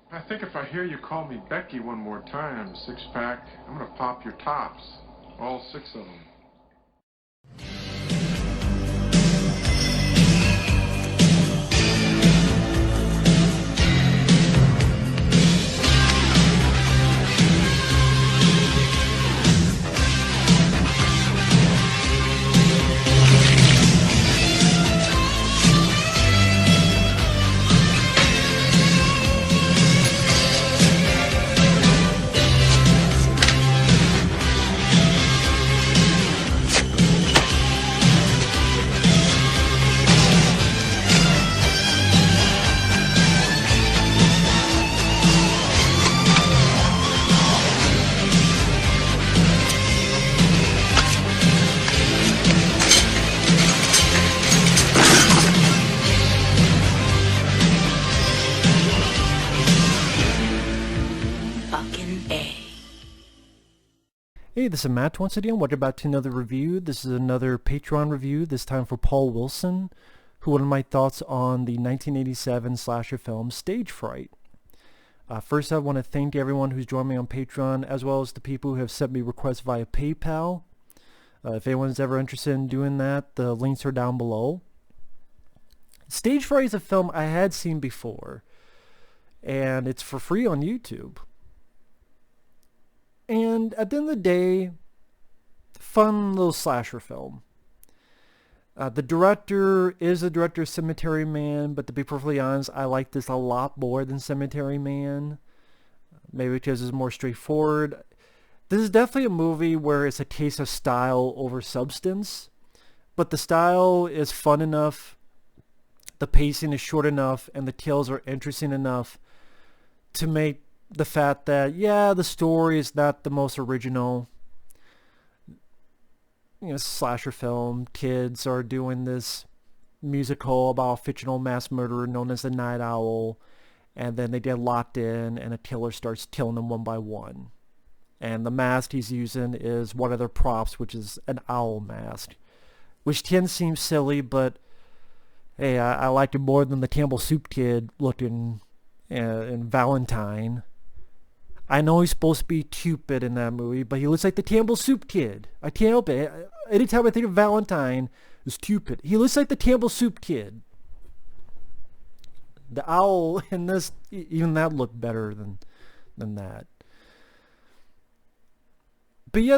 I think if I hear you call me Becky one more time, six-pack, I'm gonna pop your tops. All six of them. Hey, this is Matt once again. Welcome back to another review. This is another Patreon review, this time for Paul Wilson, who wanted my thoughts on the 1987 slasher film Stage Fright. First, I want to thank everyone who's joined me on Patreon, as well as the people who have sent me requests via PayPal. If anyone's ever interested in doing that, the links are down below. Stage Fright is a film I had seen before, and it's for free on YouTube. And at the end of the day, fun little slasher film. The director is the director of Cemetery Man, but to be perfectly honest, I like this a lot more than Cemetery Man. Maybe because it's more straightforward. This is definitely a movie where it's a case of style over substance, but the style is fun enough, the pacing is short enough, and the kills are interesting enough to make the fact that, yeah, the story is not the most original. Slasher film, kids are doing this musical about a fictional mass murderer known as the Night Owl, and then they get locked in and a killer starts killing them one by one. And the mask he's using is one of their props, which is an owl mask, which can seem silly, but hey, I like it more than the Campbell Soup Kid looking in Valentine. I know he's supposed to be Cupid in that movie, but he looks like the Campbell Soup Kid. I can't help it. Anytime I think of Valentine, it's Cupid. He looks like the Campbell Soup Kid. The owl in this, even that looked better than that. But yeah,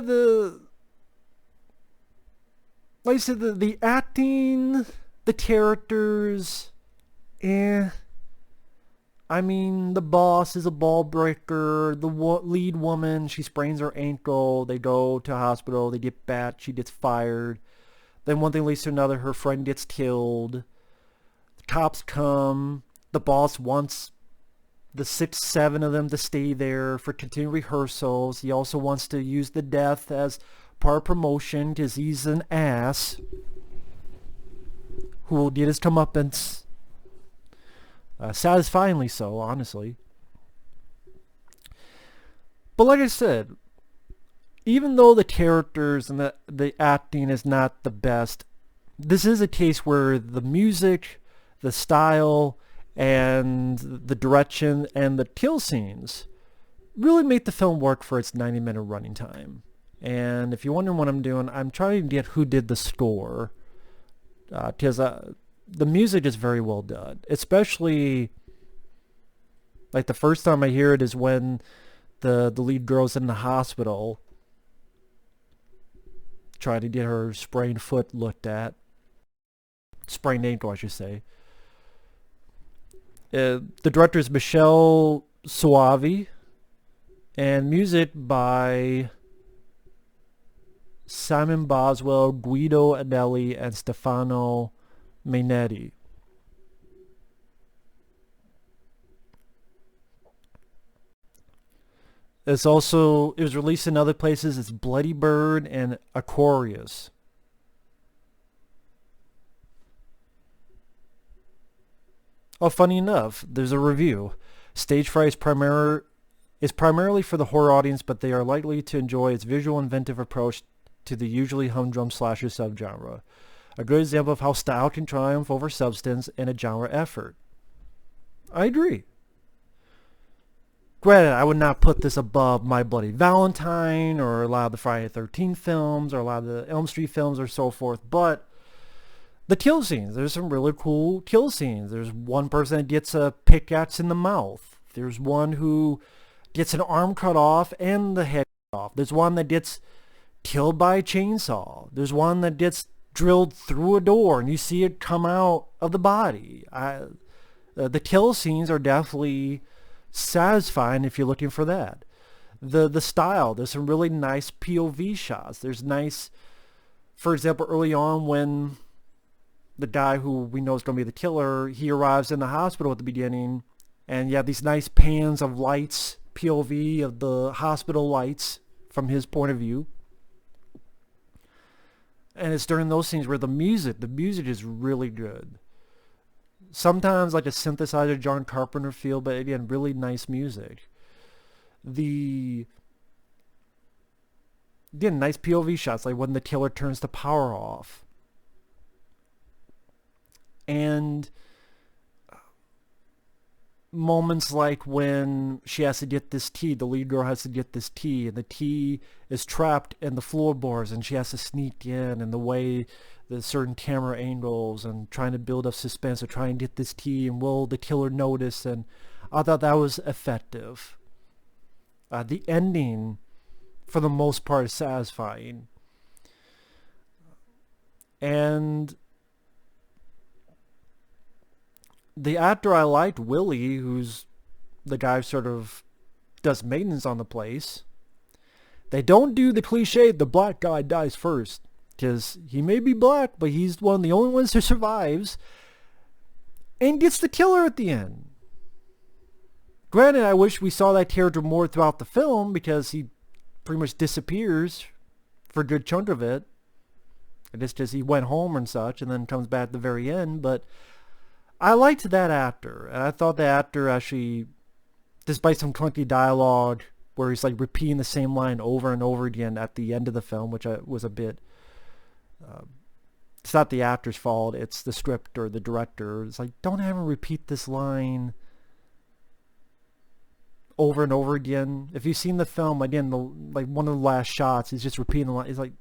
like I said, the acting, the characters, I mean, the boss is a ball breaker. The lead woman, she sprains her ankle. They go to a hospital. They get bat. She gets fired. Then one thing leads to another. Her friend gets killed. The cops come. The boss wants the 6, 7 of them to stay there for continued rehearsals. He also wants to use the death as part of promotion because he's an ass who will get his comeuppance. Satisfyingly so, honestly. But like I said, even though the characters and the acting is not the best, this is a case where the music, the style, and the direction and the kill scenes really make the film work for its 90-minute running time. And if you're wondering what I'm doing, I'm trying to get who did the score, because the music is very well done, especially like the first time I hear it is when the lead girl's in the hospital trying to get her sprained foot looked at. Sprained ankle, I should say. The director is Michael Soavi, and music by Simon Boswell, Guido Anelli, and Stefano Mainetti. It was released in other places. It's Bloody Bird and Aquarius. Oh, funny enough, there's a review. Stage Fright is primarily for the horror audience, but they are likely to enjoy its visual inventive approach to the usually humdrum slasher subgenre. A good example of how style can triumph over substance in a genre effort. I agree. Granted, I would not put this above My Bloody Valentine or a lot of the Friday the 13th films or a lot of the Elm Street films or so forth, but the kill scenes, there's some really cool kill scenes. There's one person that gets a pickaxe in the mouth. There's one who gets an arm cut off and the head cut off. There's one that gets killed by a chainsaw. There's one that gets drilled through a door and you see it come out of the body. The kill scenes are definitely satisfying if you're looking for that. The style, there's some really nice POV shots. There's nice, for example, early on when the guy who we know is going to be the killer, he arrives in the hospital at the beginning, and you have these nice pans of lights, POV of the hospital lights from his point of view. And it's during those scenes where the music is really good. Sometimes like a synthesizer John Carpenter feel, but again, really nice music. Again, nice POV shots, like when the killer turns the power off. And moments like when she has to get this tea, the lead girl has to get this tea, and the tea is trapped in the floorboards and she has to sneak in, and the way the certain camera angles and trying to build up suspense to try and get this tea, and will the killer notice, and I thought that was effective. The ending for the most part is satisfying. And the actor I liked, Willie, who's the guy who sort of does maintenance on the place, they don't do the cliche, the black guy dies first. Because he may be black, but he's one of the only ones who survives and gets the killer at the end. Granted, I wish we saw that character more throughout the film because he pretty much disappears for a good chunk of it. Just because he went home and such and then comes back at the very end, but I liked that actor, and I thought the actor actually, despite some clunky dialogue where he's like repeating the same line over and over again at the end of the film, which was a bit, it's not the actor's fault, it's the script or the director. It's like, don't have him repeat this line over and over again. If you've seen the film, again, like one of the last shots, he's just repeating the line. It's like,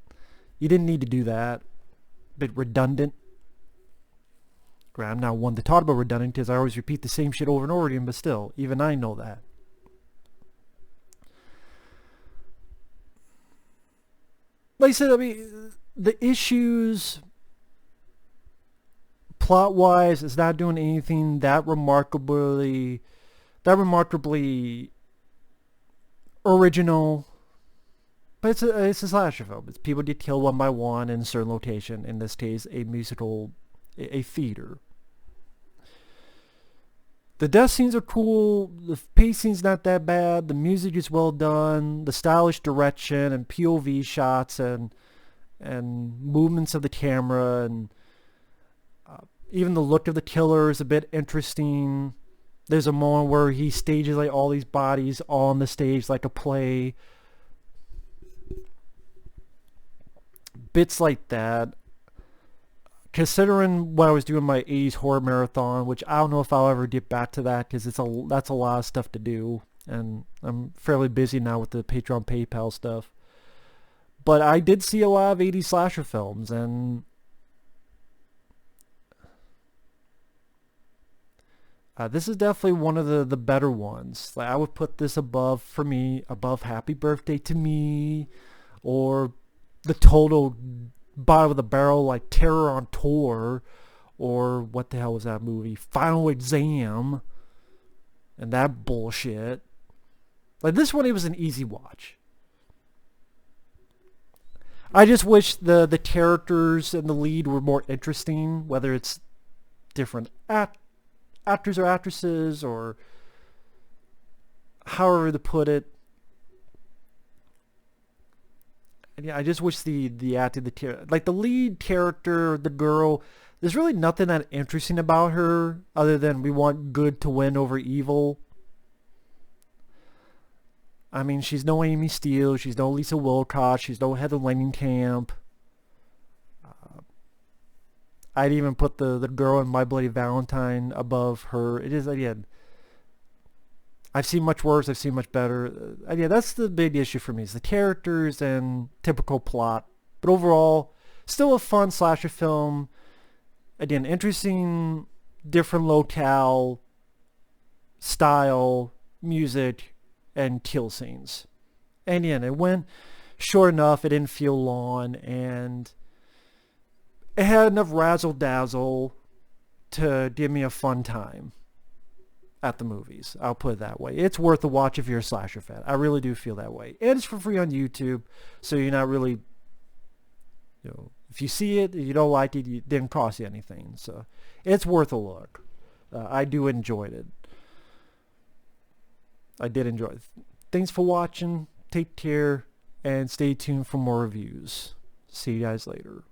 you didn't need to do that. A bit redundant. I'm not one to talk about redundant because I always repeat the same shit over and over again, but still, even I know that. Like I said, I mean, the issues plot-wise is not doing anything that remarkably original. But it's a slasher film. It's people get killed one by one in a certain location. In this case, a theater. The death scenes are cool, the pacing's not that bad, the music is well done, the stylish direction and POV shots and movements of the camera, and even the look of the killer is a bit interesting. There's a moment where he stages like all these bodies on the stage like a play. Bits like that. Considering when I was doing my 80s horror marathon, which I don't know if I'll ever get back to that because that's a lot of stuff to do, and I'm fairly busy now with the Patreon PayPal stuff. But I did see a lot of 80s slasher films, and this is definitely one of the better ones. Like, I would put this above Happy Birthday to Me, or the total bottom of the barrel like Terror on Tour, or what the hell was that movie, Final Exam, and that bullshit. Like, this one, it was an easy watch. I just wish the characters and the lead were more interesting, whether it's different actors or actresses, or however to put it. Yeah, I just wish the acting, like the lead character, the girl, there's really nothing that interesting about her other than we want good to win over evil. I mean, she's no Amy Steele, she's no Lisa Wilcox, she's no Heather Langenkamp. I'd even put the girl in My Bloody Valentine above her. It is, again, I've seen much worse. I've seen much better. Yeah, that's the big issue for me is the characters and typical plot. But overall, still a fun slasher film. Again, interesting, different locale, style, music, and kill scenes. And yeah, it went short enough. It didn't feel long, and it had enough razzle dazzle to give me a fun time at the movies. I'll put it that way. It's worth a watch if you're a slasher fan. I really do feel that way. And it's for free on YouTube, so you're not really, if you see it, you don't like it, it didn't cost you anything. So it's worth a look. I do enjoy it. I did enjoy it. Thanks for watching. Take care and stay tuned for more reviews. See you guys later.